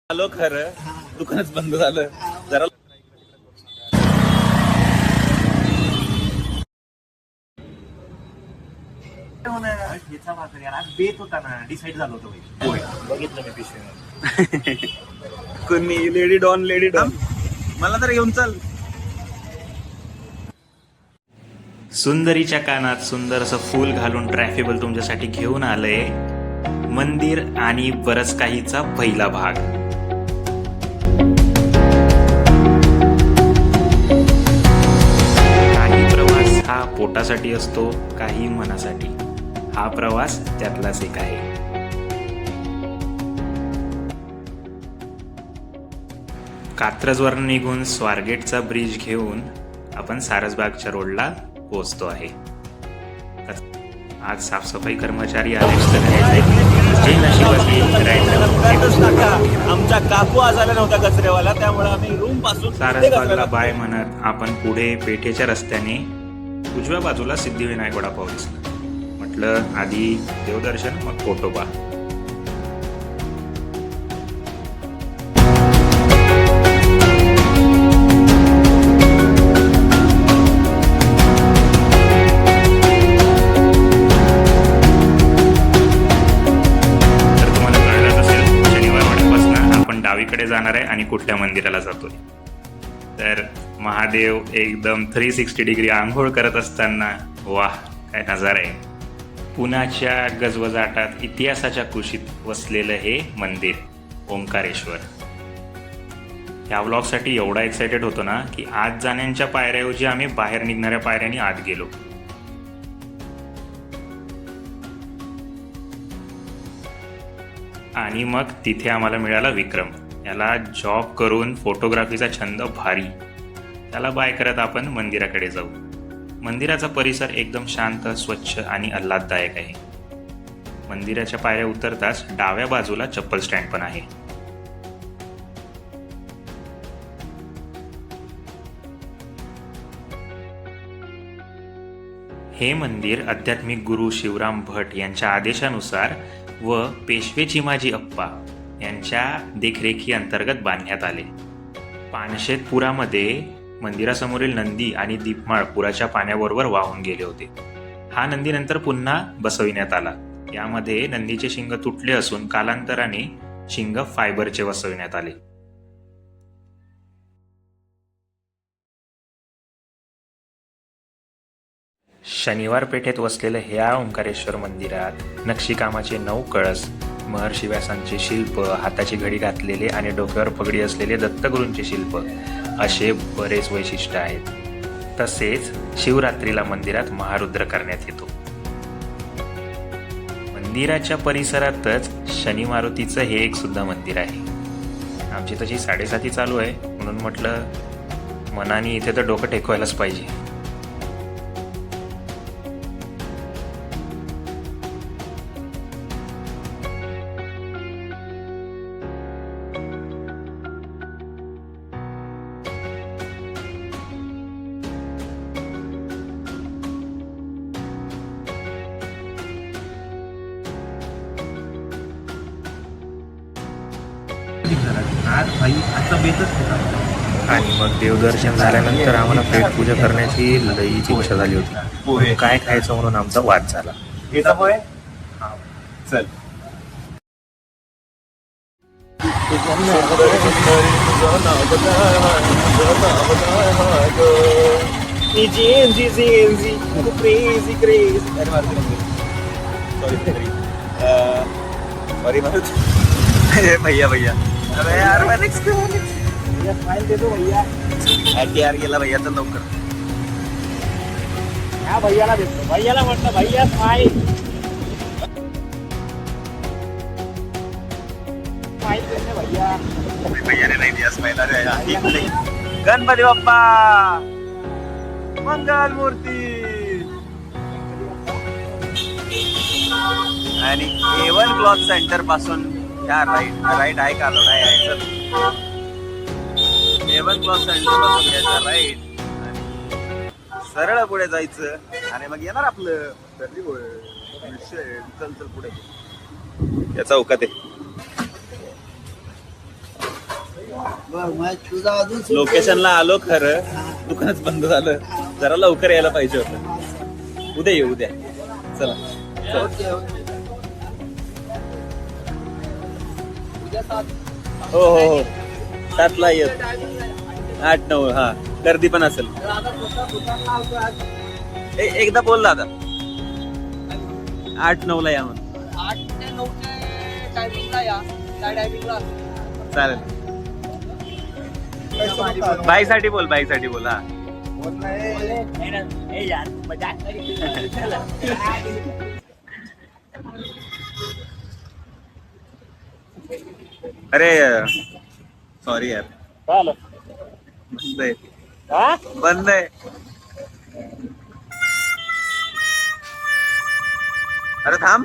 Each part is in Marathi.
आलो खरं, दुकानच बंद झालं जरा. बेत होता ना, डिसाईड झालं होतं. बघितलं मी पिशवी. कोणी लेडी डॉन मला तर घेऊन चल. सुंदरीच्या कानात सुंदर असं फूल घालून ट्रॅफिबल तुमच्यासाठी घेऊन आलंय मंदिर आणि बरंच काहीचा पहिला भाग. काही प्रवास हा पोटासाठी असतो, काही मनासाठी. हा प्रवास त्यातलाच एक आहे. कात्रजवरून निघून स्वारगेटचा ब्रिज घेऊन आपण सारसबागच्या रोडला पोहोचतो आहे. आज साफसफाई कर्मचारी आले. आमच्या काकू आज आल्या नव्हता कचरेवाला, त्यामुळे आम्ही रूम पासून सारसबागला बाय म्हणत आपण पुढे पेठेच्या रस्त्याने उजव्या बाजूला सिद्धिविनायक वडापाव दिसला. म्हटलं आधी देवदर्शन मग फोटोबा. डावीकडे जाणार आहे आणि कुठल्या मंदिराला जातोय तर महादेव एकदम 360 डिग्री आंघोळ करत असताना वाह काय नजारा आहे. पुण्याच्या गजबजाटात इतिहासाच्या कुशीत वसलेलं हे मंदिर ओंकारेश्वर. या व्लॉगसाठी एवढा एक्सायटेड होतो ना की आत जाण्याच्या पायऱ्याऐवजी आम्ही बाहेर निघणाऱ्या पायऱ्यांनी आत गेलो. आणि मग तिथे आम्हाला मिळाला विक्रम. याला जॉब करून फोटोग्राफीचा छंद भारी. त्याला बाय करत आपण मंदिराकडे जाऊ. मंदिराचा परिसर एकदम शांत, स्वच्छ आणि आल्हाददायक आहे. मंदिराच्या पायऱ्या उतरताच डाव्या बाजूला चप्पल स्टँड पण आहे. हे मंदिर आध्यात्मिक गुरु शिवराम भट यांच्या आदेशानुसार व पेशवे चिमाजी अप्पा यांच्या देखरेखी अंतर्गत बांधण्यात आले. पानशेत पुरामध्ये मंदिरासमोरील नंदी आणि दीपमाळ पुराच्या पाण्याबरोबर वाहून गेले होते. हा नंदी नंतर पुन्हा बसविण्यात आला. यामध्ये नंदीचे शिंग तुटले असून कालांतराने शिंग फायबरचे बसविण्यात आले. शनिवार पेठेत वसलेलं ह्या ओंकारेश्वर मंदिरात नक्षीकामाचे 9 कळस, महर्षी व्यासांचे शिल्प, हाताची घडी घातलेले आणि डोक्यावर पगडी असलेले दत्तगुरूंचे शिल्प असे बरेच वैशिष्ट्य आहेत. तसेच शिवरात्रीला मंदिरात महारुद्र करण्यात येतो. मंदिराच्या परिसरातच शनी मारुतीचं हे एक सुद्धा मंदिर आहे. आमची तशी 7:30 चालू आहे म्हणून म्हटलं मनाने इथे तर डोकं टेकवायलाच पाहिजे. आज भाई आजचा बेतच होता. आणि मग देवदर्शन झाल्यानंतर आम्हाला पेटपूजा करण्याची लईची इच्छा झाली होती. काय खायचं म्हणून आमचा वाद झाला. चल. भैया भैया अरे यार मैं नेक्स्ट भैया स्माइल दे दो भैया. यार गेला भैया तर लवकर. ह्या भैयाला देतो. भैयाला म्हटलं भैया स्माइल देते भैया. भैयाने नाही दिया स्माइल. अरे गणपती बाप्पा मंगल मूर्ती. आणि A1 क्लॉथ सेंटर पासून या राईट आहे का लोड आहे A1 क्लॉथ सेंटर पासून घ्यायचा राईट आणि सरळ पुढे जायचं आणि मग येणार आपलं चल पुढे या चौकात आहे. लोकेशनला आलो खरं, दुकानच बंद झालं. जरा लवकर यायला पाहिजे होतं. उद्या येऊ, उद्या. चला हो हो हो 7ला येत, 8-9. हा गर्दी पण असेल. एकदा बोल दादा, 8-9ला या म्हणून. 8 ते 9 टायमिंगला या, त्या टायमिंगला चालेल. बाईसाठी बोल, बाईसाठी बोल. हा अरे सॉरी यार, बंद आहे, बंद आहे. अरे थांब,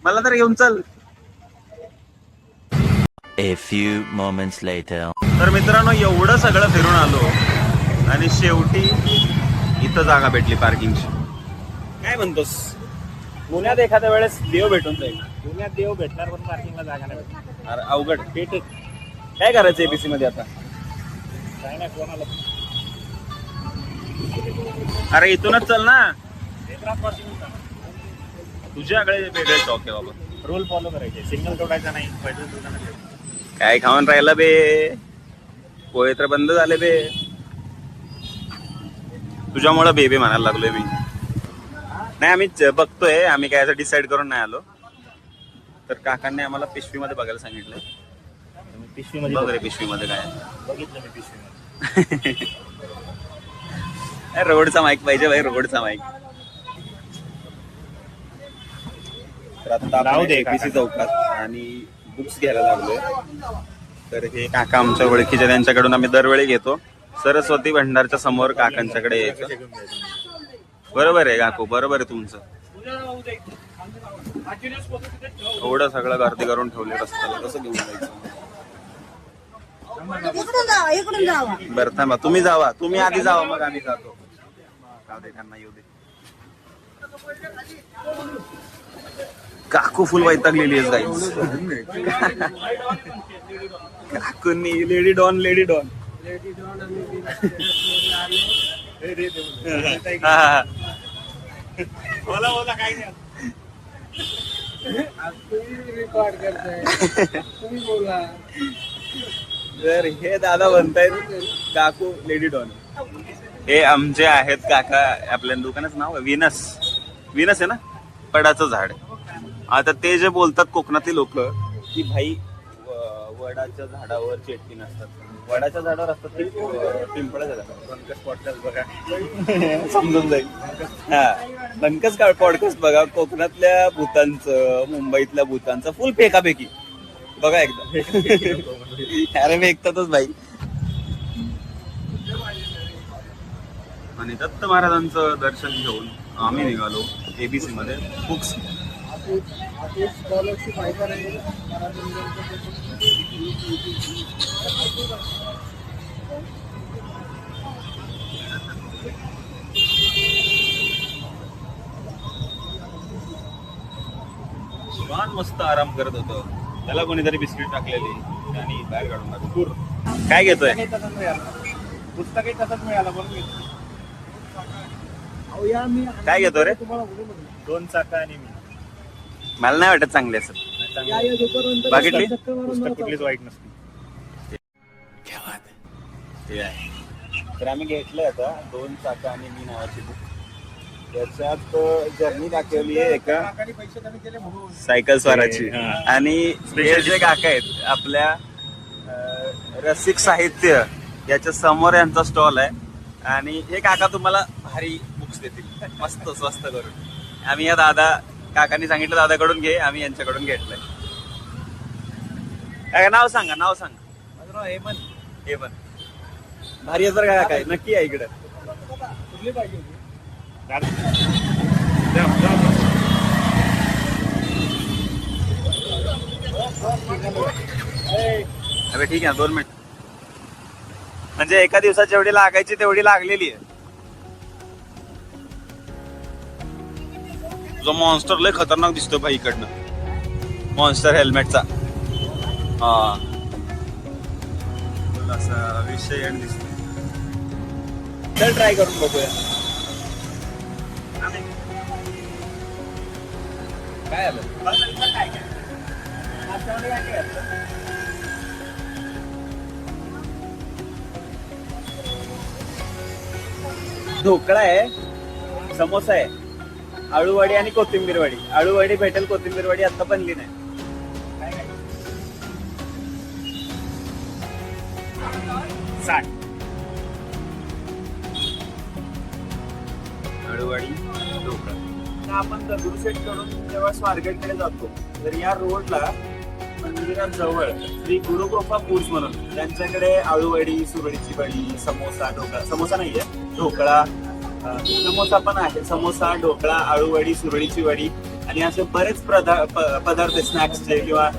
मला तर घेऊन चल. A few moments later. तर मित्रांनो, एवढं सगळं फिरून आलो आणि शेवटी इथं जागा भेटली पार्किंगची. काय म्हणतोस, पुण्यात एखाद्या वेळेस देव भेटून जाईल. पुण्यात देव भेटणार पण पार्किंगला जागा नाही भेटणार. अरे अवघड. काय करायचं एबीसी मध्ये आता? काय नाही कोणाला. अरे इथूनच चल ना, तुझ्याकडे वेगळे शॉक आहे बाबा. रूल फॉलो करायचे, सिग्नल तोडायचा नाही, पेट्रोल तोडायचं. काय खाऊन राहिला बे, पोहे तर बंद झाले बे. तुझ्यामुळे बेबी म्हणायला लागलोय मी. नाही आम्ही बघतोय, आम्ही काय असं डिसाईड करून नाही आलो. तर काकांनी आम्हाला पिशवीमध्ये बघायला सांगितलंय. पिशवीमध्ये बघ रे पिशवीमध्ये काय बघितलं मी पिशवीमध्ये. रोडचा माईक पाहिजे भाई, रोडचा माईक. तर आता राहू दे एबीसी चौकात आणि बुक्स घ्यायला लागलोय. तर हे काका आमच्या ओळखीचे, त्यांच्याकडून आम्ही दरवेळी घेतो. सरस्वती भंडारच्या समोर काकांच्याकडे यायचं. बरोबर आहे काकू, बरोबर आहे तुमचं. एवढं सगळं गर्दी करून ठेवले रस्त्याला, कसं घेऊन जायचं? इकडून जावा. बरं थांबा, तुम्ही जावा, तुम्ही आधी जावा, मग आम्ही जातो. जाऊ दे, त्यांना येऊ दे. काकू फुल वैतागलेली आहे गाईस. काकूंनी लेडी डॉन, लेडी डॉन. हा बोला बोला, काय नाही. तर हे दादा म्हणतायत काकू लेडी डॉन. हे आमचे आहेत काका, आपल्या दुकानाचं नाव विनस, विनस आहे ना, पडाचं झाड. आता ते जे बोलतात कोकणातली लोक की भाई वडाच्या झाडावर चेटकी नसतात, वडाच्या झाडावर असतात ती पिंपळाच्या झाडावर. पॉडकास्ट बघा समजून जाईल. हा बनकस का पॉडकास्ट बघा, कोकणातल्या भूतांचं, मुंबईतल्या भूतांचं फुल फेकाफेकी बघा एकदा. अरे फेकतातच भाई. आणि दत्त महाराजांचं दर्शन घेऊन आम्ही निघालो एबीसी मध्ये. बुक्स स्कॉलरशिप आहे का नाही? छान मस्त आराम करत होतो. त्याला कोणीतरी बिस्किट टाकलेली आणि बाहेर काढून टाकलं. काय घेतोय? पुस्तकही तसंच मिळालं बरोबर. काय घेतो रे? 2 चाका आणि मी. मला नाही वाटत चांगले असं. बघितली पुस्तक कुठलीच वाईट नसते. ते आहे. तर आम्ही घेतलंय आता 2 चाका आणि मी नावाची बुक. त्याच्यात जर्नी दाखवली आहे एका सायकल स्वाराची. आणि हे जे काका आहेत आपल्या रसिक साहित्य याच्या समोर यांचा स्टॉल आहे. आणि हे काका तुम्हाला भारी बुक्स देतील मस्त स्वस्त करून. आम्ही या काकांनी सांगितलं दादाकडून घे, आम्ही यांच्याकडून घेतलंय. काय नाव सांगा, नाव सांगा. हेमंत. भारी आहे तर काय नक्की आहे इकडे. कुठली पाहिजे? अरे ठीक आहे 2 मिनिट. म्हणजे एका दिवसात जेवढी लागायची तेवढी लागलेली आहे. जो मॉन्स्टर लय खतरनाक दिसतो भाई इकडनं. मॉन्स्टर हेल्मेटचा. हा असा विषय आणि दिसतो. चल ट्राय करून बघूया. काय आलं? ढोकळा आहे, समोसा आहे, आळूवडी आणि कोथिंबीरवडी. आळूवडी भेटेल, कोथिंबीरवडी आता बनली नाही. आळूवडी ढोकळा. आता आपण दगडूशेठ कडून जेव्हा स्वारगेटकडे जातो तर या रोडला मंदिराजवळ श्री गुरुकृपा फूड्स म्हणून त्यांच्याकडे आळूवडी, सुरळीची वडी, समोसा, ढोकळा. समोसा नाहीये, ढोकळा, समोसा पण आहे. समोसा, ढोकळा, आळूवडी, सुरळीची वडी आणि असे बरेच पदार्थ स्नॅक्सचे किंवा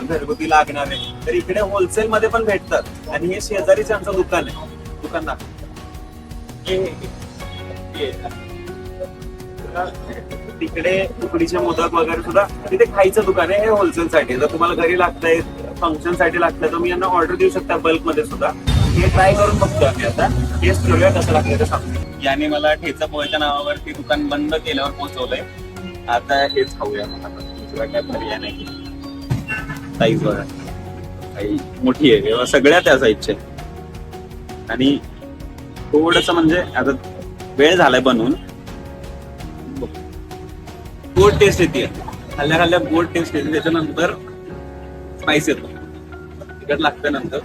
घरगुती लागणारे तर इकडे होलसेल मध्ये पण भेटतात. आणि हे शेजारीच आमचं दुकान आहे. दुकान दाखव. तिकडे उकडीचे मोदक वगैरे सुद्धा तिथे खायचं दुकान आहे. हे होलसेल साठी. जर तुम्हाला घरी लागतंय, फंक्शन साठी लागतंय, तुम्ही यांना ऑर्डर देऊ शकता बल्क मध्ये सुद्धा. हे ट्राय करून बघतो आम्ही आता. टेस्ट करूया कसं लागतं ते सांगतो. याने मला ठेचा पोह्याच्या नावावरती दुकान बंद केल्यावर पोहोचवलंय. आता हेच खाऊया. दुसरा काय पर्याय नाही. साईज बघा, मोठी आहे, सगळ्या त्या साईजच्या. आणि थोडस म्हणजे आता वेळ झालाय बनवून. गोड टेस्ट येते, खाल्ल्या खाल्ल्या गोड टेस्ट येते. त्याच्यानंतर स्पाइस येतो, तिखट लागतं नंतर.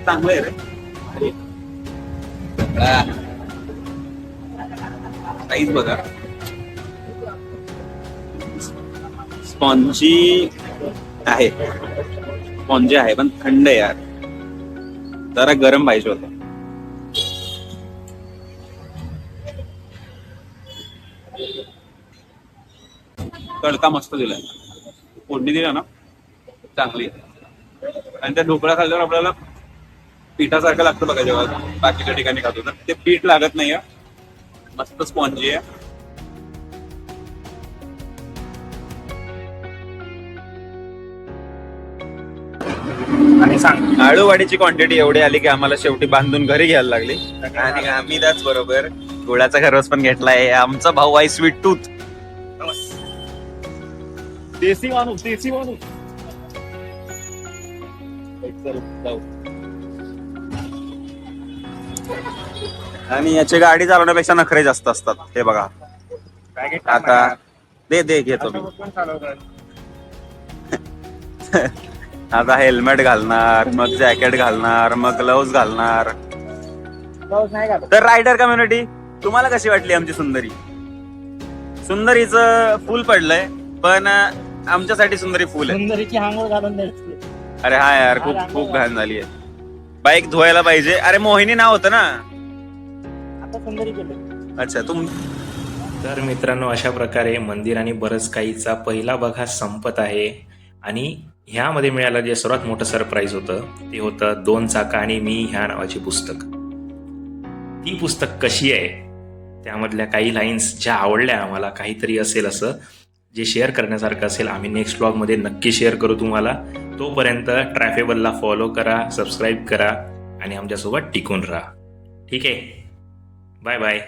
चांगलं आहे रे. साईज बघा, स्पॉन्जी आहे, स्पॉन्जी आहे पण थंड आहे यार. जरा गरम पाहिजे होतं. तडका मस्त दिलाय, फोडणी दिला ना चांगली. आणि त्या ढोकळा खाल्ल्यावर आपल्याला पिठासारखं लागतं बघा जेव्हा बाकीच्या ठिकाणी खातो तर ते पीठ लागत नाहीये. मस्त स्पॉन्जी आहे. आणि सांग, आळूवाडीची क्वांटिटी एवढी आली की आम्हाला शेवटी बांधून घरी घ्यायला लागली. आणि आम्ही त्याच बरोबर गुळाचा खरवस पण घेतलाय. आमचा भाऊ आहे स्वीट टूथ. देसी माणूस, देसी माणूस. आणि याची गाडी चालवण्यापेक्षा नखरे जास्त असतात. हे बघा आता दे घेतो मी. आता हेल्मेट घालणार, मग जॅकेट घालणार, मग ग्लोव्ज घालणार. तर रायडर कम्युनिटी, तुम्हाला कशी वाटली आमची सुंदरी? सुंदरीचं फुल पडलंय पण आमच्यासाठी सुंदरी फुल आहे. सुंदरीची हांगोळ घालून द्यायची. अरे हा यार, खूप घाण झाली आहे. बाईक धुवायला पाहिजे. अरे मोहिनी नाव होतं ना. आता सुंदरी केलं. अच्छा तर मित्रांनो, अशा प्रकारे मंदिर आणि बरंच काहीचा पहिला बघा संपत आहे. आणि ह्यामध्ये मिळालं जे सर्वात मोठं सरप्राईज होतं ते होतं 2 चाका आणि मी ह्या नावाची पुस्तक. ती पुस्तक कशी आहे, त्यामधल्या काही लाईन्स ज्या आवडल्या आम्हाला, काहीतरी असेल असं जे शेअर करण्यासारखं असेल, आम्ही नेक्स्ट ब्लॉगमध्ये नक्की शेअर करू तुम्हाला. तोपर्यंत ट्रॅफेबलला फॉलो करा, सबस्क्राईब करा आणि आमच्यासोबत टिकून राहा. ठीक आहे, बाय बाय.